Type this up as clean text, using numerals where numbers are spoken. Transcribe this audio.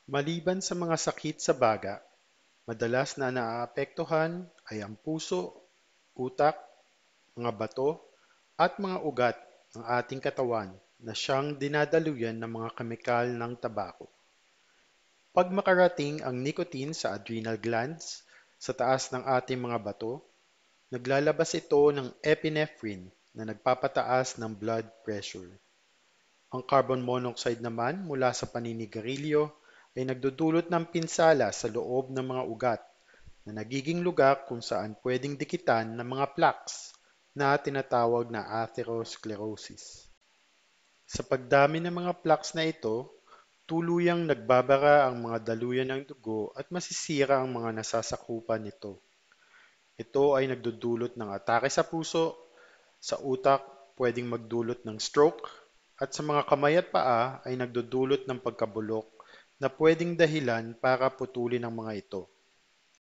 Maliban sa mga sakit sa baga, madalas na naaapektuhan ay ang puso, utak, mga bato, at mga ugat ng ating katawan na siyang dinadaluyan ng mga kemikal ng tabako. 'Pag makarating ang nicotine sa adrenal glands, sa taas ng ating mga bato, naglalabas ito ng epinephrine na nagpapataas ng blood pressure. Ang carbon monoxide naman mula sa paninigarilyo ay nagdudulot ng pinsala sa loob ng mga ugat na nagiging lugar kung saan pwedeng dikitan ng mga plaques na tinatawag na atherosclerosis. Sa pagdami ng mga plaques na ito, tuluyang nagbabara ang mga daluyan ng dugo at masisira ang mga nasasakupan nito. Ito ay nagdudulot ng atake sa puso, sa utak pwedeng magdulot ng stroke, at sa mga kamay at paa ay nagdudulot ng pagkabulok na pwedeng dahilan para putulin ang mga ito.